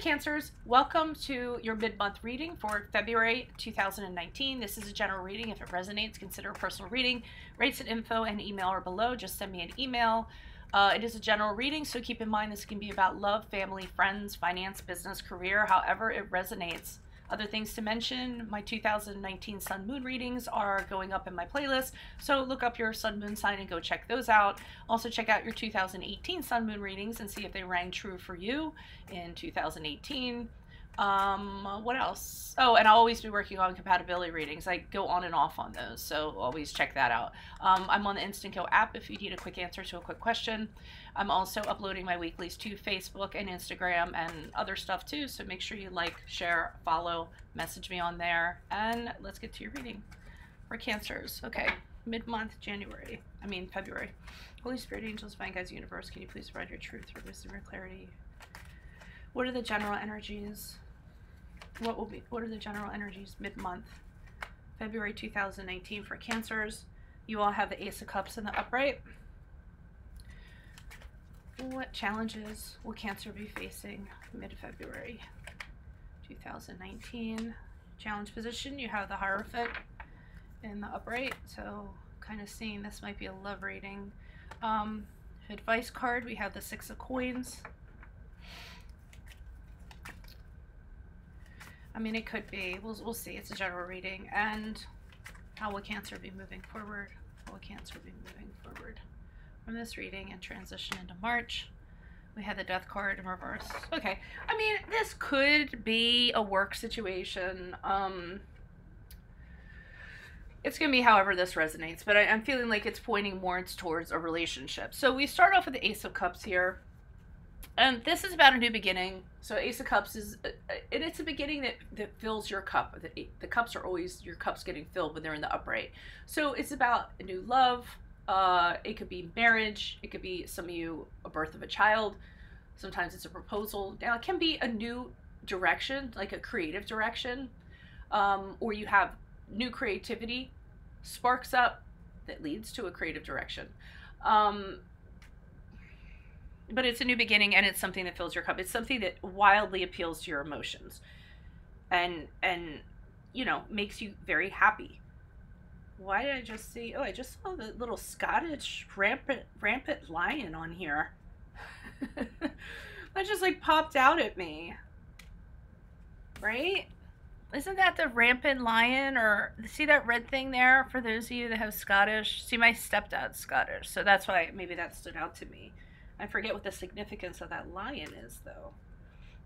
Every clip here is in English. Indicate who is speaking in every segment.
Speaker 1: Cancers, welcome to your mid-month reading for February 2019. This is a general reading. If it resonates, consider a personal reading. Rates and info and email are below. Just send me an email. It is a general reading, so keep in mind this can be about love, family, friends, finance, business, career, however it resonates. Other things to mention, my 2019 Sun Moon readings are going up in my playlist, so look up your Sun Moon sign and go check those out. Also check out your 2018 Sun Moon readings and see if they rang true for you in 2018. What else? Oh, and I'll always be working on compatibility readings. I go on and off on those, so always check that out. I'm on the Instant Go app if you need a quick answer to a quick question. I'm also uploading my weeklies to Facebook and Instagram and other stuff too, so make sure you like, share, follow, message me on there, and let's get to your reading for Cancers. Okay, mid-month, February. Holy Spirit, angels, divine guides, universe, can you please provide your truth, your wisdom, your clarity? What are the general energies? What are the general energies mid-month, February 2019 for Cancers? You all have the Ace of Cups in the upright. What challenges will Cancer be facing mid-February 2019? Challenge position, you have the Hierophant in the upright, so kind of seeing this might be a love reading. Advice card, we have the Six of Coins. I mean, it could be. We'll see. It's a general reading. And how will Cancer be moving forward? How will Cancer be moving forward from this reading and transition into March? We had the Death card in reverse. Okay. I mean, this could be a work situation. It's going to be however this resonates, but I'm feeling like it's pointing more towards a relationship. So we start off with the Ace of Cups here. And this is about a new beginning. So Ace of Cups is, and it's a beginning that fills your cup. The cups are always, your cup's getting filled when they're in the upright. So it's about a new love. It could be marriage. It could be, some of you, a birth of a child. Sometimes it's a proposal. Now it can be a new direction, like a creative direction. Or you have new creativity sparks up that leads to a creative direction. But it's a new beginning, and it's something that fills your cup. It's something that wildly appeals to your emotions and you know, makes you very happy. Why did I just see, oh, I just saw the little Scottish rampant lion on here. That just like popped out at me. Right? Isn't that the rampant lion? Or see that red thing there for those of you that have Scottish? See, my stepdad's Scottish, so that's why maybe that stood out to me. I forget what the significance of that lion is, though.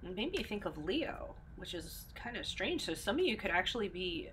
Speaker 1: It made me think of Leo, which is kind of strange. So some of you could actually be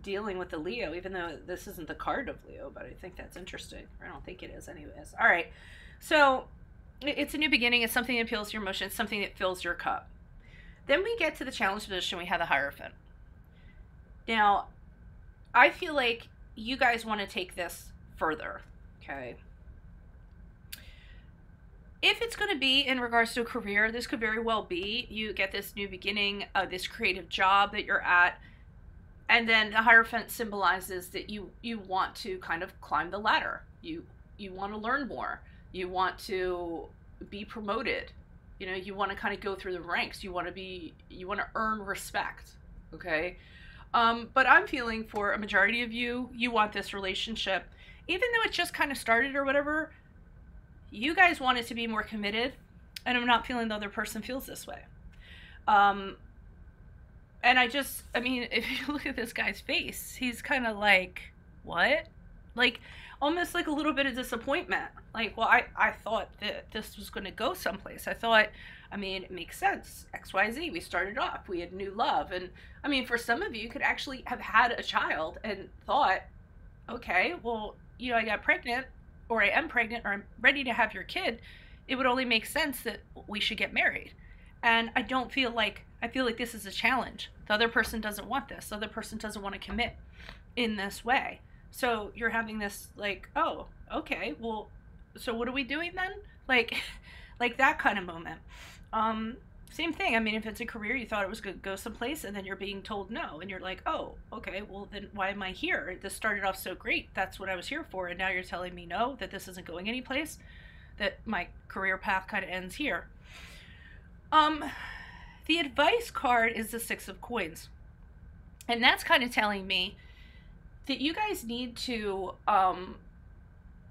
Speaker 1: dealing with the Leo, even though this isn't the card of Leo, but I think that's interesting. I don't think it is anyways. All right. So it's a new beginning. It's something that appeals to your emotions, something that fills your cup. Then we get to the challenge position. We have the Hierophant. Now, I feel like you guys want to take this further, okay? If it's going to be in regards to a career, this could very well be you get this new beginning, this creative job that you're at, and then the Hierophant symbolizes that you want to kind of climb the ladder. You want to learn more. You want to be promoted. You know, you want to kind of go through the ranks. You want to earn respect. Okay. But I'm feeling for a majority of you, you want this relationship, even though it just kind of started or whatever. You guys want it to be more committed, and I'm not feeling the other person feels this way. And I mean, if you look at this guy's face, he's kind of like, what? Like, almost like a little bit of disappointment. Like, well, I thought that this was going to go someplace. I thought, I mean, it makes sense. XYZ, we started off, we had new love. And I mean, for some of you, you could actually have had a child and thought, okay, well, you know, I got pregnant, or I am pregnant, or I'm ready to have your kid. It would only make sense that we should get married. And I feel like this is a challenge. The other person doesn't want this. The other person doesn't want to commit in this way. So you're having this like, oh, okay, well, so what are we doing then? Like that kind of moment. Same thing. I mean, if it's a career, you thought it was going to go someplace, and then you're being told no, and you're like, oh, okay, well then why am I here? This started off so great. That's what I was here for. And now you're telling me no, that this isn't going anyplace, that my career path kind of ends here. The advice card is the Six of Coins. And that's kind of telling me that you guys need to,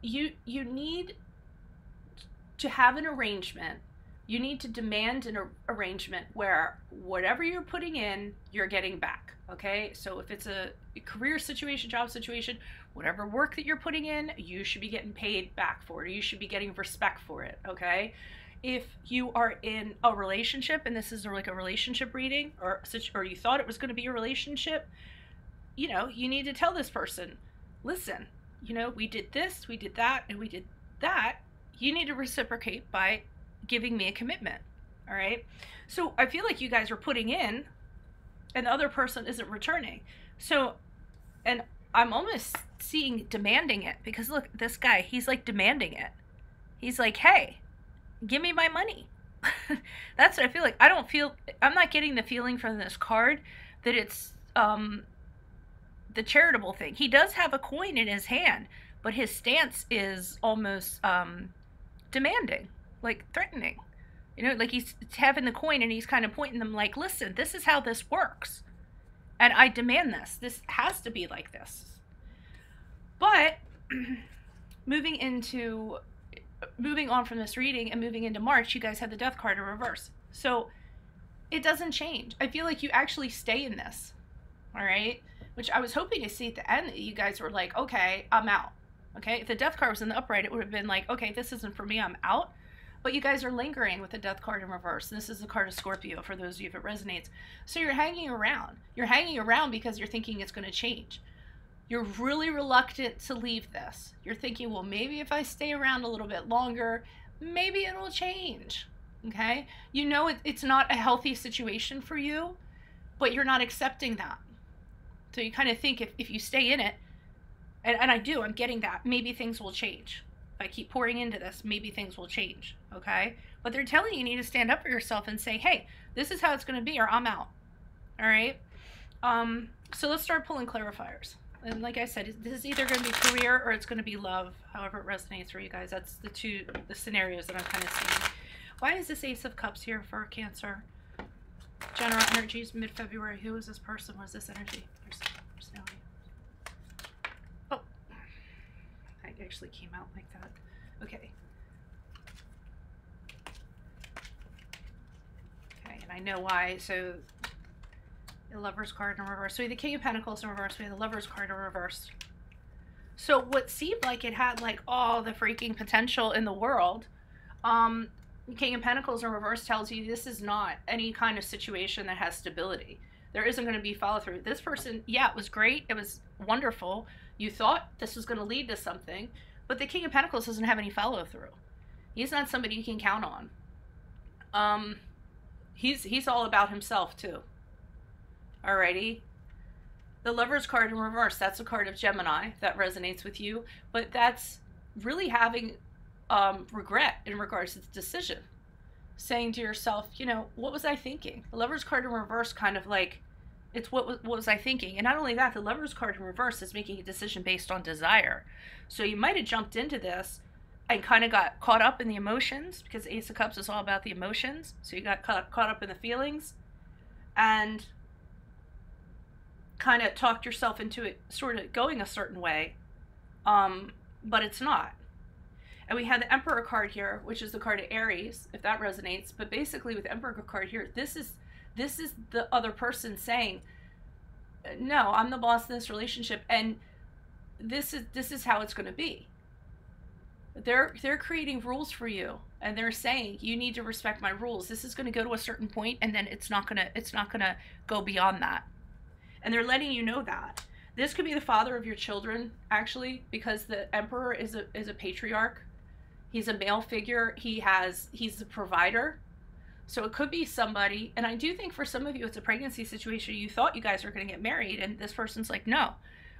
Speaker 1: you need to have an arrangement. You need to demand an arrangement where whatever you're putting in, you're getting back, okay? So if it's a career situation, job situation, whatever work that you're putting in, you should be getting paid back for it. You should be getting respect for it, okay? If you are in a relationship, and this is like a relationship reading, or you thought it was going to be a relationship, you know, you need to tell this person, listen, you know, we did this, we did that, and we did that. You need to reciprocate by giving me a commitment, all right? So I feel like you guys are putting in, and the other person isn't returning. So, and I'm almost seeing demanding it, because look, this guy, he's like demanding it. He's like, hey, give me my money. That's what I feel like. I'm not getting the feeling from this card that it's the charitable thing. He does have a coin in his hand, but his stance is almost demanding, like threatening. You know, like he's having the coin and he's kind of pointing them like, listen, this is how this works. And I demand this. This has to be like this. But moving on from this reading and moving into March, you guys have the Death card in reverse. So it doesn't change. I feel like you actually stay in this, all right? Which I was hoping to see at the end that you guys were like, okay, I'm out, okay? If the Death card was in the upright, it would have been like, okay, this isn't for me, I'm out. But you guys are lingering with the Death card in reverse. This is the card of Scorpio, for those of you if it resonates. So you're hanging around. You're hanging around because you're thinking it's going to change. You're really reluctant to leave this. You're thinking, well, maybe if I stay around a little bit longer, maybe it'll change, okay? You know it's not a healthy situation for you, but you're not accepting that. So you kind of think if you stay in it, and I'm getting that, maybe things will change. If I keep pouring into this, maybe things will change, okay? But they're telling you need to stand up for yourself and say, hey, this is how it's going to be, or I'm out, all right? So let's start pulling clarifiers. And like I said, this is either going to be career or it's going to be love, however it resonates for you guys. That's the scenarios that I'm kind of seeing. Why is this Ace of Cups here for Cancer? General energies, mid-February. Who is this person? What is this energy? Personality. Oh, that actually came out like that. Okay. Okay, and I know why. So the Lover's card in reverse. So we have the King of Pentacles in reverse. We have the Lover's card in reverse. So what seemed like it had like all the freaking potential in the world, the King of Pentacles in reverse tells you this is not any kind of situation that has stability. There isn't going to be follow through. This person, yeah, it was great. It was wonderful. You thought this was going to lead to something, but the King of Pentacles doesn't have any follow through. He's not somebody you can count on. He's all about himself too. Alrighty. The Lover's card in reverse, that's a card of Gemini. That resonates with you. But that's really having regret in regards to the decision. Saying to yourself, you know, what was I thinking? The Lover's card in reverse kind of like, it's what was I thinking? And not only that, the Lover's card in reverse is making a decision based on desire. So you might have jumped into this and kind of got caught up in the emotions, because Ace of Cups is all about the emotions. So you got caught up in the feelings and kind of talked yourself into it sort of going a certain way, but it's not. And we have the Emperor card here, which is the card of Aries, if that resonates. But basically with the Emperor card here, this is the other person saying, no, I'm the boss in this relationship, and this is how it's going to be. They're creating rules for you, and they're saying you need to respect my rules. This is going to go to a certain point, and then it's not gonna go beyond that. And they're letting you know that. This could be the father of your children, actually, because the Emperor is a patriarch. He's a male figure. He's the provider. So it could be somebody, and I do think for some of you it's a pregnancy situation. You thought you guys were going to get married, and this person's like, no,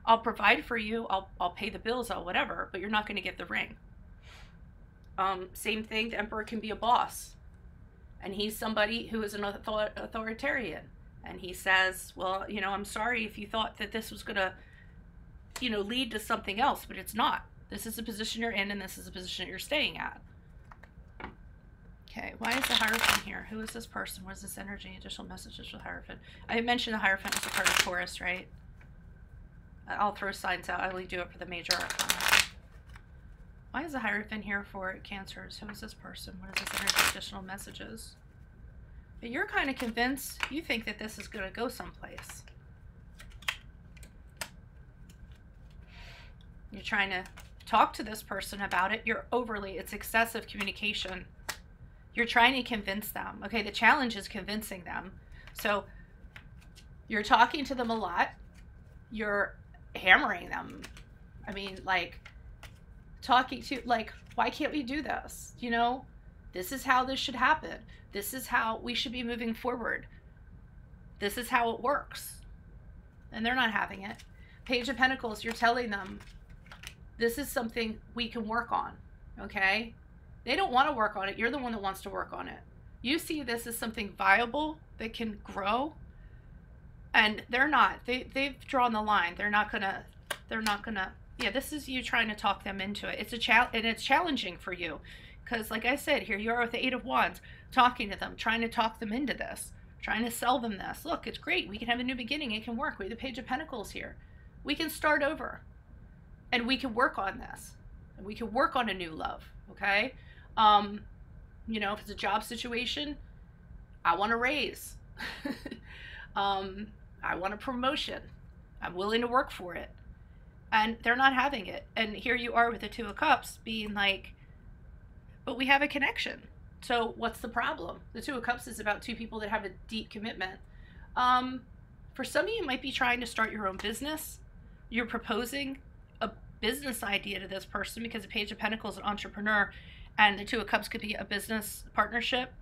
Speaker 1: I'll provide for you, I'll pay the bills, I'll whatever, but you're not going to get the ring. Same thing, the Emperor can be a boss, and he's somebody who is an authoritarian. And he says, well, you know, I'm sorry if you thought that this was going to, you know, lead to something else, but it's not. This is the position you're in, and this is the position that you're staying at. Okay, why is the Hierophant here? Who is this person? What is this energy? Additional messages with Hierophant. I mentioned the Hierophant was a part of Taurus, right? I'll throw signs out. I only do it for the major arcana. Why is the Hierophant here for Cancers? Who is this person? What is this energy? Additional messages. But you're kind of convinced. You think that this is going to go someplace. You're trying to talk to this person about it. It's excessive communication. You're trying to convince them. Okay, the challenge is convincing them. So you're talking to them a lot. You're hammering them. I mean, like, talking to, like, why can't we do this? You know, this is how this should happen. This is how we should be moving forward. This is how it works. And they're not having it. Page of Pentacles, you're telling them, this is something we can work on, okay? They don't want to work on it. You're the one that wants to work on it. You see this as something viable that can grow, and they're not. They've drawn the line. They're not gonna, yeah, this is you trying to talk them into it. And it's challenging for you, because like I said, here you are with the Eight of Wands, talking to them, trying to talk them into this, trying to sell them this. Look, it's great. We can have a new beginning. It can work. We have the Page of Pentacles here. We can start over. And we can work on this. And we can work on a new love, okay? You know, if it's a job situation, I want a raise. I want a promotion. I'm willing to work for it. And they're not having it. And here you are with the Two of Cups being like, but we have a connection. So what's the problem? The Two of Cups is about two people that have a deep commitment. For some of you, might be trying to start your own business. You're proposing a business idea to this person, because the Page of Pentacles is an entrepreneur, and the Two of Cups could be a business partnership,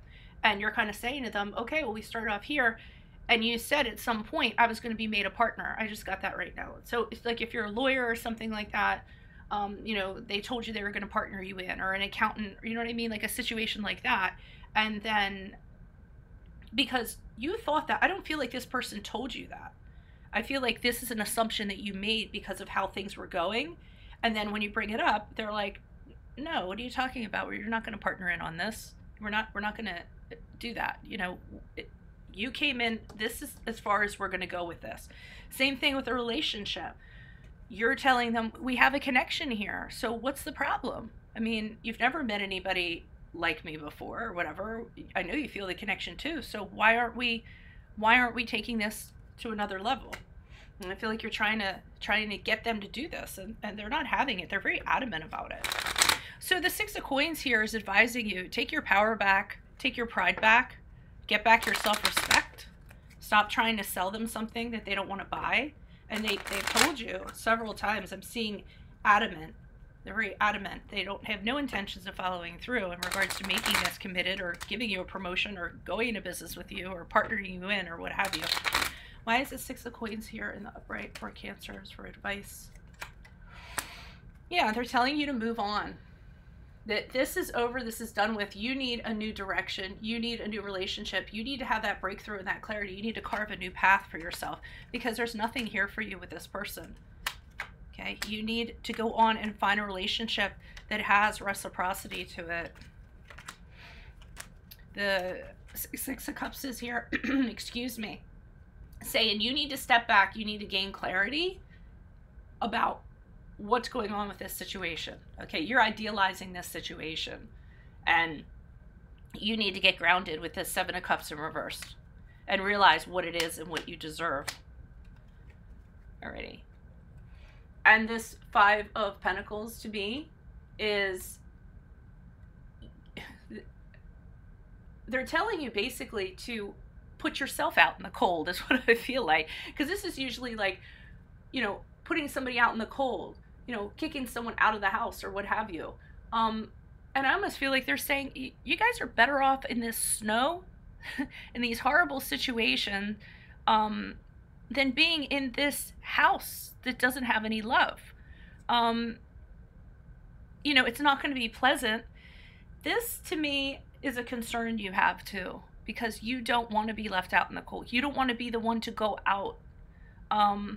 Speaker 1: and you're kind of saying to them, okay, well, we started off here, and you said at some point I was going to be made a partner. I just got that right now. So it's like, if you're a lawyer or something like that, you know, they told you they were going to partner you in, or an accountant, you know what I mean, like a situation like that. And then because you thought that, I don't feel like this person told you that. I feel like this is an assumption that you made because of how things were going. And then when you bring it up, they're like, no, what are you talking about? You're not going to partner in on this. We're not going to do that. You know, you came in, this is as far as we're going to go with this. Same thing with a relationship. You're telling them, we have a connection here. So what's the problem? I mean, you've never met anybody like me before or whatever. I know you feel the connection too. So why aren't we taking this to another level? And I feel like you're trying to get them to do this, and they're not having it. They're very adamant about it. So the Six of Coins here is advising you, take your power back, take your pride back, get back your self-respect. Stop trying to sell them something that they don't want to buy. And they've told you several times, I'm seeing adamant. They're very adamant. They don't have no intentions of following through in regards to making this committed, or giving you a promotion, or going into business with you, or partnering you in, or what have you. Why is the Six of Coins here in the upright for Cancers for advice? Yeah, they're telling you to move on. That this is over, this is done with. You need a new direction. You need a new relationship. You need to have that breakthrough and that clarity. You need to carve a new path for yourself, because there's nothing here for you with this person. Okay, you need to go on and find a relationship that has reciprocity to it. The Six of Cups is here, excuse me, saying you need to step back. You need to gain clarity about what's going on with this situation. Okay, you're idealizing this situation, and you need to get grounded with this Seven of Cups in reverse and realize what it is and what you deserve. Alrighty. And this Five of Pentacles to me is, they're telling you basically to put yourself out in the cold, is what I feel like. Because this is usually like, you know, putting somebody out in the cold, you know, kicking someone out of the house or what have you. And I almost feel like they're saying, you guys are better off in this snow, in these horrible situations, than being in this house that doesn't have any love. You know, it's not going to be pleasant. This, to me, is a concern you have too, because you don't want to be left out in the cold. You don't want to be the one to go out. God,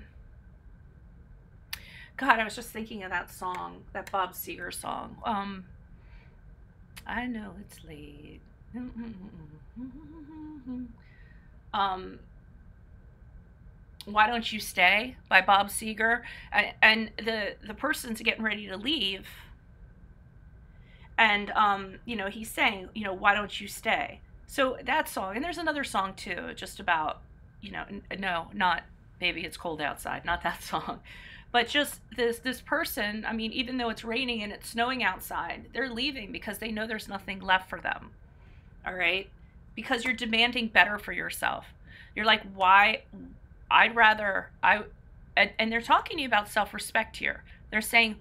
Speaker 1: I was just thinking of that song, that Bob Seger song. I know it's late. Why Don't You Stay by Bob Seger. And the person's getting ready to leave. And, you know, he's saying, you know, why don't you stay? So that song, and there's another song too, just about, you know, no, not Baby It's Cold Outside, not that song. But just this person, I mean, even though it's raining and it's snowing outside, they're leaving because they know there's nothing left for them. All right? Because you're demanding better for yourself. You're like, why? I'd rather, and they're talking to you about self-respect here. They're saying,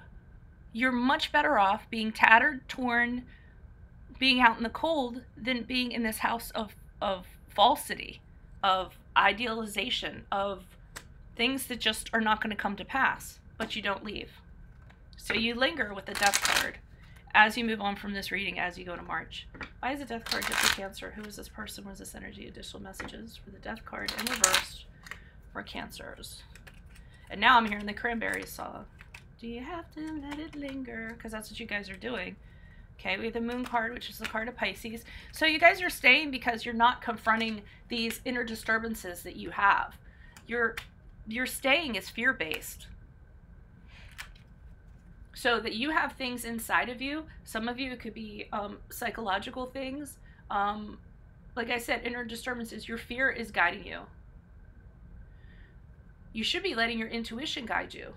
Speaker 1: you're much better off being tattered, torn, being out in the cold than being in this house of falsity, of idealization, of things that just are not going to come to pass, but you don't leave. So you linger with the Death card as you move on from this reading, as you go to March. Why is the Death card just for Cancer? Who is this person? What is this energy? Additional messages for the Death card in reverse for Cancers. And now I'm hearing the Cranberries song. Do you have to let it linger? Because that's what you guys are doing. Okay, we have the Moon card, which is the card of Pisces. So you guys are staying because you're not confronting these inner disturbances that you have. Your staying is fear-based. So that you have things inside of you. Some of you, it could be psychological things. Like I said, inner disturbances. Your fear is guiding you. You should be letting your intuition guide you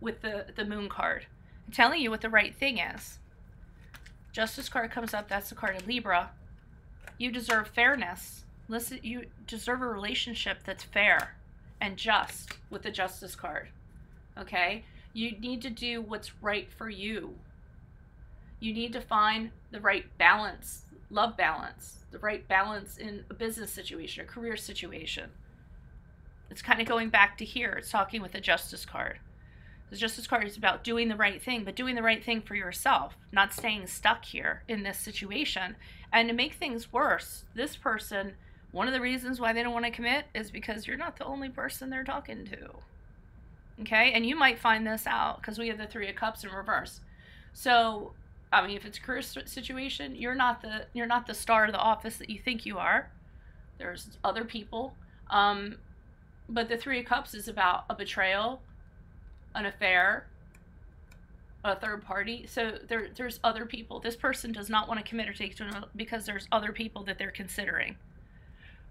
Speaker 1: with the Moon card, telling you what the right thing is. Justice card comes up. That's the card of Libra. You deserve fairness. Listen, you deserve a relationship that's fair and just with the Justice card. Okay? You need to do what's right for you. You need to find the right balance, love balance, the right balance in a business situation, a career situation. It's kind of going back to here. It's talking with the Justice card. The Justice card is about doing the right thing, but doing the right thing for yourself, not staying stuck here in this situation. And to make things worse, this person, one of the reasons why they don't want to commit is because you're not the only person they're talking to. Okay? And you might find this out because we have the Three of Cups in reverse. So, I mean, if it's a career situation, you're not the star of the office that you think you are. There's other people. But the Three of Cups is about a betrayal, an affair, a third party. So there's other people. This person does not want to commit or take to because there's other people that they're considering,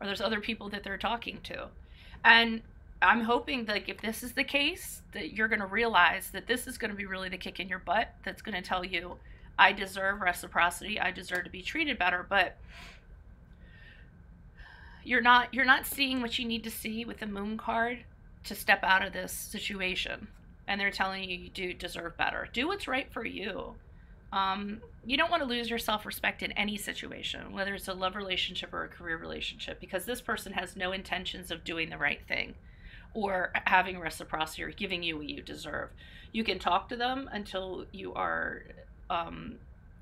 Speaker 1: or there's other people that they're talking to. And I'm hoping that if this is the case, that you're going to realize that this is going to be really the kick in your butt that's going to tell you, I deserve reciprocity, I deserve to be treated better. But you're not seeing what you need to see with the Moon card to step out of this situation. And they're telling you you do deserve better. Do what's right for you. You don't want to lose your self-respect in any situation, whether it's a love relationship or a career relationship, because this person has no intentions of doing the right thing or having reciprocity or giving you what you deserve. You can talk to them until you are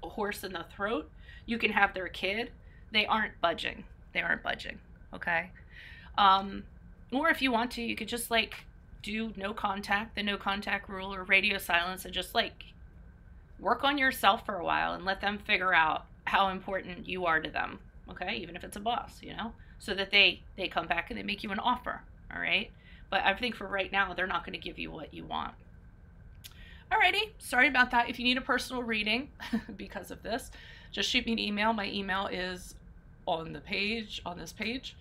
Speaker 1: hoarse in the throat. You can have their kid. They aren't budging. They aren't budging. Okay? Or if you want to, you could just like do no contact, the no contact rule, or radio silence, and just like work on yourself for a while and let them figure out how important you are to them. Okay? Even if it's a boss, you know, so that they come back and they make you an offer. All right? But I think for right now, they're not going to give you what you want. Alrighty, sorry about that. If you need a personal reading because of this, just shoot me an email. My email is on the page, on this page.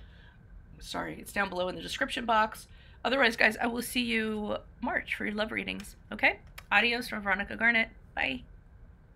Speaker 1: Sorry, it's down below in the description box. Otherwise, guys, I will see you March for your love readings. Okay? Adios from Veronica Garnett. Bye.